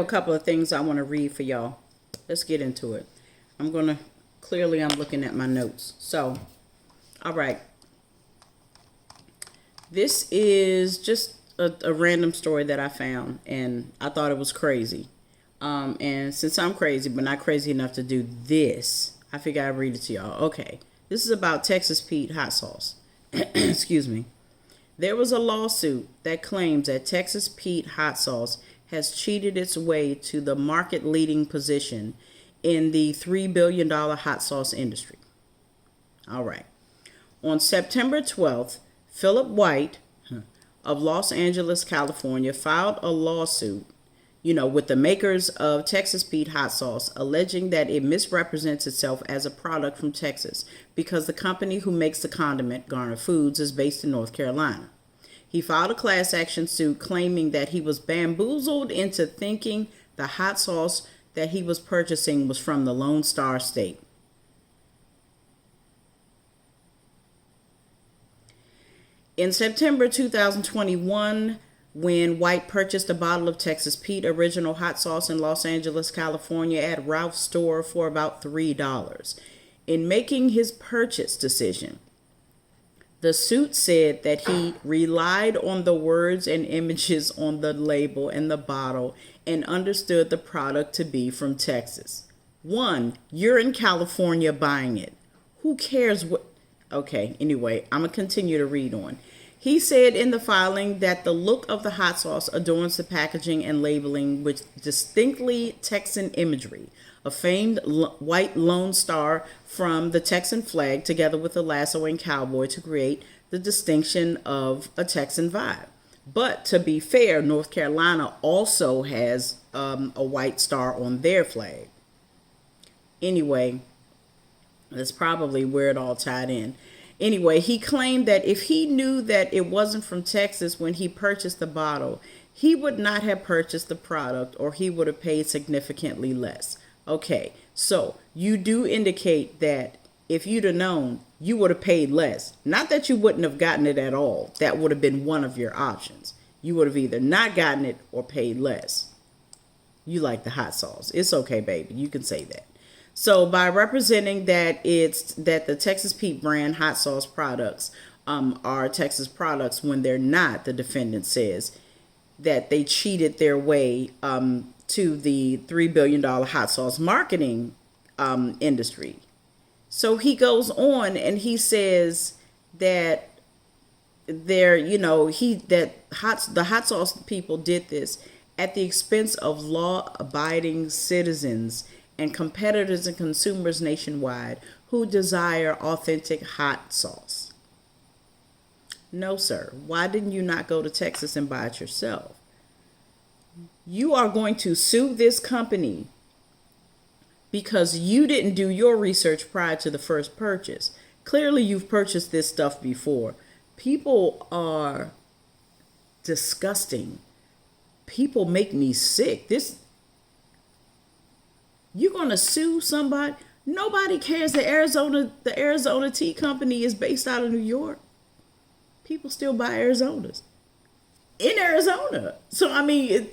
couple of things I want to read for y'all. Let's get into it. I'm looking at my notes. So, all right. This is just a random story that I found, and I thought it was crazy. And since I'm crazy, but not crazy enough to do this, I figure I'd read it to y'all. Okay. This is about Texas Pete hot sauce. Excuse me. There was a lawsuit that claims that Texas Pete hot sauce has cheated its way to the market-leading position in the $3 billion hot sauce industry. All right. On September 12th, Philip White of Los Angeles, California, filed a lawsuit, with the makers of Texas Pete hot sauce, alleging that it misrepresents itself as a product from Texas because the company who makes the condiment, Garner Foods, is based in North Carolina. He filed a class action suit claiming that he was bamboozled into thinking the hot sauce that he was purchasing was from the Lone Star State. In September 2021, when White purchased a bottle of Texas Pete original hot sauce in Los Angeles, California at Ralph's store for about $3. In making his purchase decision, the suit said that he relied on the words and images on the label and the bottle and understood the product to be from Texas. 1, you're in California buying it. Who cares what? Okay, anyway, I'm going to continue to read on. He said in the filing that the look of the hot sauce adorns the packaging and labeling with distinctly Texan imagery. A famed white Lone Star from the Texan flag together with a lassoing cowboy to create the distinction of a Texan vibe. But to be fair, North Carolina also has a white star on their flag. Anyway, that's probably where it all tied in. Anyway, he claimed that if he knew that it wasn't from Texas when he purchased the bottle, he would not have purchased the product or he would have paid significantly less. Okay, so you do indicate that if you'd have known, you would have paid less. Not that you wouldn't have gotten it at all. That would have been one of your options. You would have either not gotten it or paid less. You like the hot sauce. It's okay, baby. You can say that. So by representing that the Texas Pete brand hot sauce products are Texas products when they're not, the defendant says that they cheated their way to the $3 billion hot sauce marketing industry. So he goes on and he says that the hot sauce people did this at the expense of law-abiding citizens and competitors and consumers nationwide who desire authentic hot sauce. No, sir. Why didn't you not go to Texas and buy it yourself? You are going to sue this company because you didn't do your research prior to the first purchase. Clearly, you've purchased this stuff before. People are disgusting. People make me sick. You're going to sue somebody? Nobody cares. The Arizona Tea Company is based out of New York. People still buy Arizonas in Arizona. So, I mean,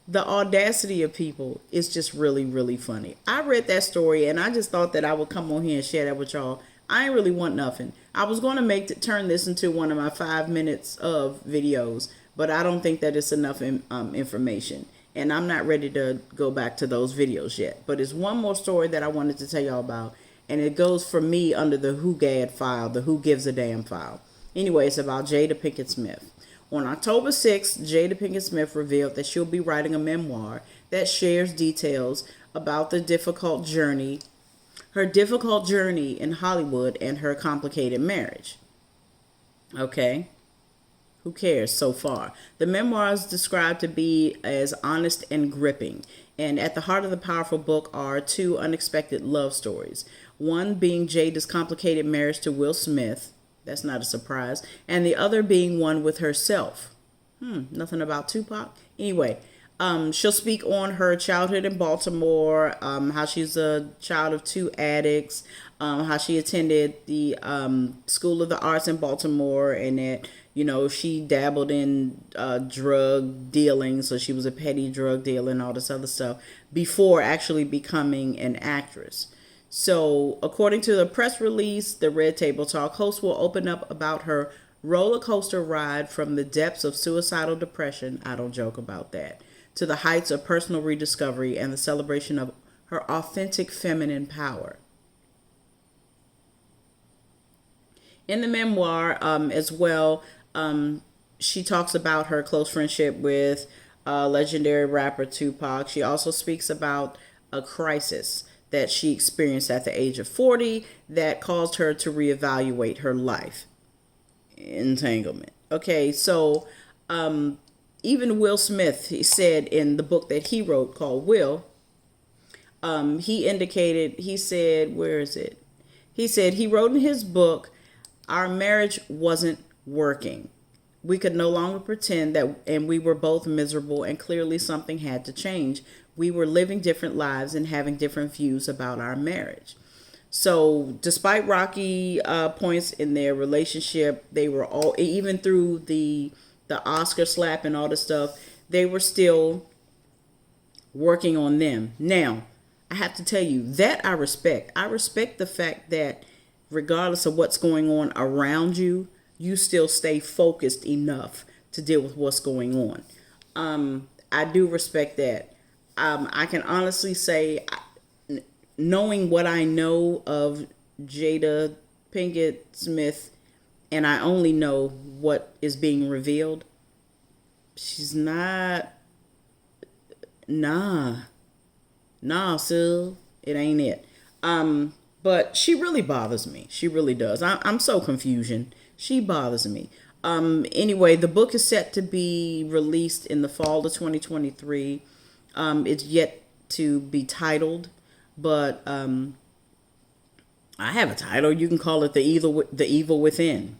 the audacity of people is just really, really funny. I read that story and I just thought that I would come on here and share that with y'all. I ain't really want nothing. I was going to turn this into one of my 5 minutes of videos, but I don't think that it's enough information. And I'm not ready to go back to those videos yet. But it's one more story that I wanted to tell y'all about. And it goes for me under the Who Gad file, the Who Gives a Damn file. Anyway, it's about Jada Pinkett Smith. On October 6th, Jada Pinkett Smith revealed that she'll be writing a memoir that shares details about her difficult journey in Hollywood and her complicated marriage. Okay? Who cares so far? The memoir is described to be as honest and gripping. And at the heart of the powerful book are 2 unexpected love stories. One being Jada's complicated marriage to Will Smith. That's not a surprise. And the other being one with herself. Nothing about Tupac. Anyway, she'll speak on her childhood in Baltimore, how she's a child of 2 addicts, how she attended the School of the Arts in Baltimore, and that, She dabbled in drug dealing, so she was a petty drug dealer and all this other stuff before actually becoming an actress. So, according to the press release, the Red Table Talk host will open up about her roller coaster ride from the depths of suicidal depression, I don't joke about that, to the heights of personal rediscovery and the celebration of her authentic feminine power. In the memoir, as well, she talks about her close friendship with legendary rapper Tupac. She also speaks about a crisis that she experienced at the age of 40 that caused her to reevaluate her life. Entanglement. Okay, so even Will Smith, he said in the book that he wrote called Will, he said, where is it? He said he wrote in his book, our marriage wasn't working. We could no longer pretend that, and we were both miserable, and clearly something had to change. We were living different lives and having different views about our marriage. So, despite rocky points in their relationship, they were all, even through the Oscar slap and all this stuff, they were still working on them. Now, I have to tell you that I respect. I respect the fact that regardless of what's going on around you, you still stay focused enough to deal with what's going on. I do respect that. I can honestly say, knowing what I know of Jada Pinkett Smith, and I only know what is being revealed, she's not, nah, Sue, it ain't it. But she really bothers me. She really does. I'm so confusion. She bothers me. Anyway, the book is set to be released in the fall of 2023. It's yet to be titled, but I have a title. You can call it The Evil Within.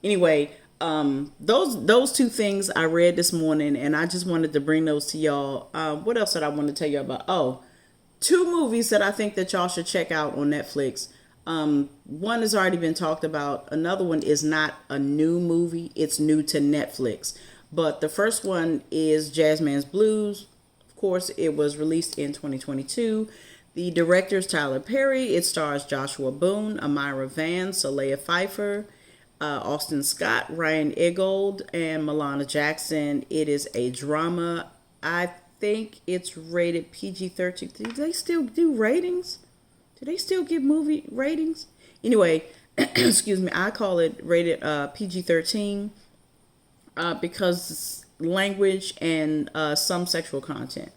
Anyway, those two things I read this morning, and I just wanted to bring those to y'all. What else did I want to tell you about? Oh, two movies that I think that y'all should check out on Netflix. One has already been talked about. Another one is not a new movie. It's new to Netflix. But the first one is Jazzman's Blues. Of course, it was released in 2022. The director is Tyler Perry. It stars Joshua Boone, Amira Van, Saleha Pfeiffer, Austin Scott, Ryan Eggold, and Milana Jackson. It is a drama. I think it's rated PG-13. Do they still do ratings? Do they still give movie ratings? Anyway, excuse me, I call it rated PG-13 because language and some sexual content.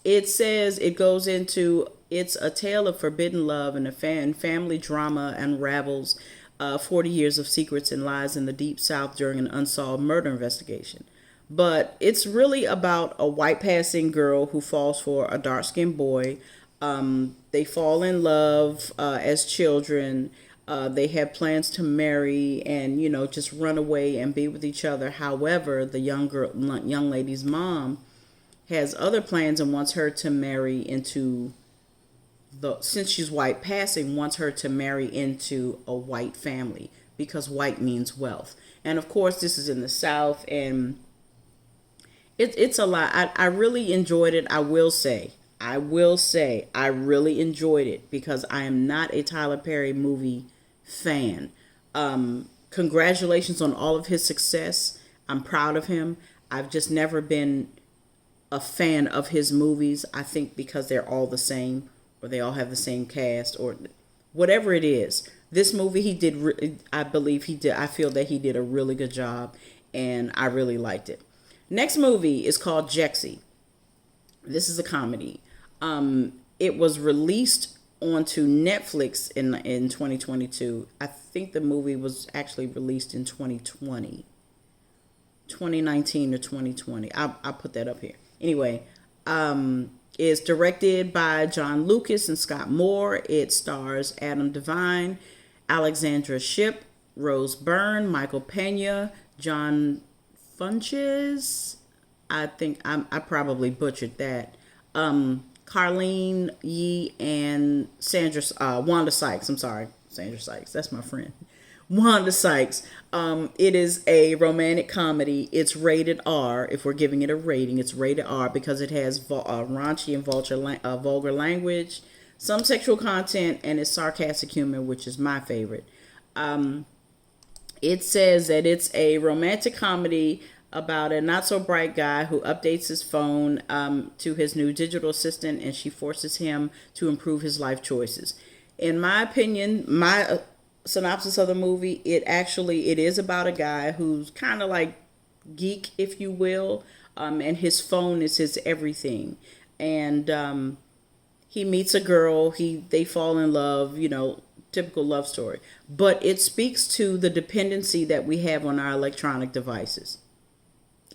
It says it goes into, it's a tale of forbidden love and family drama unravels 40 years of secrets and lies in the Deep South during an unsolved murder investigation. But it's really about a white passing girl who falls for a dark-skinned boy. They fall in love as children. They have plans to marry and, just run away and be with each other. However, the young lady's mom has other plans and wants her to marry into since she's white passing, wants her to marry into a white family because white means wealth. And of course, this is in the South, and it's a lot. I really enjoyed it. I will say I really enjoyed it because I am not a Tyler Perry movie fan. Congratulations on all of his success. I'm proud of him. I've just never been a fan of his movies. I think because they're all the same, or they all have the same cast, or whatever it is. This movie he did, I feel that he did a really good job, and I really liked it. Next movie is called Jexy. This is a comedy. It was released onto Netflix in 2022. I think the movie was actually released in 2019 or 2020. I'll put that up here. Anyway, it's directed by John Lucas and Scott Moore. It stars Adam Devine, Alexandra Shipp, Rose Byrne, Michael Pena, John Funches. I think I probably butchered that. Carlene Yee and Wanda Sykes. I'm sorry, Sandra Sykes. That's my friend. Wanda Sykes. It is a romantic comedy. It's rated R. If we're giving it a rating, it's rated R because it has raunchy and vulgar language, some sexual content, and it's sarcastic humor, which is my favorite. It says that it's a romantic comedy about a not so bright guy who updates his phone to his new digital assistant, and she forces him to improve his life choices. In my opinion, my synopsis of the movie, it is about a guy who's kind of like geek, if you will, and his phone is his everything. And he meets a girl, they fall in love, typical love story. But it speaks to the dependency that we have on our electronic devices.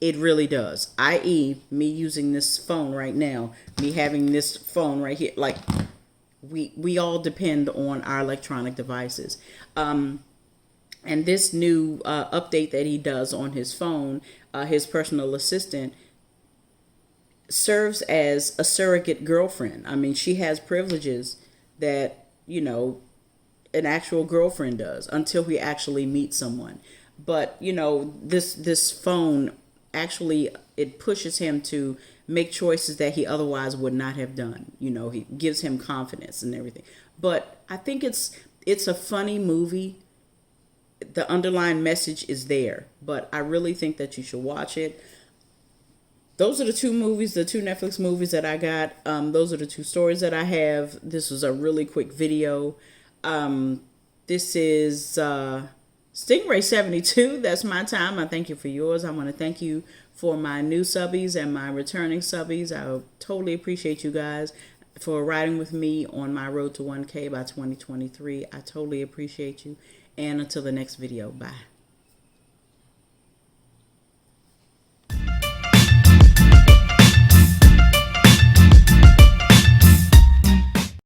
It really does. I.e., me using this phone right now, me having this phone right here, like we all depend on our electronic devices. And this new update that he does on his phone, his personal assistant, serves as a surrogate girlfriend. I mean, she has privileges that, an actual girlfriend does until he actually meets someone. But, this phone actually, it pushes him to make choices that he otherwise would not have done. He gives him confidence and everything. But I think it's a funny movie. The underlying message is there, but I really think that you should watch it. Those are the two Netflix movies that I got. Those are the two stories that I have. This was a really quick video. This is Stingray 72. That's my time. I thank you for yours. I want to thank you for my new subbies and my returning subbies. I totally appreciate you guys for riding with me on my road to 1K by 2023. I totally appreciate you. And until the next video, bye.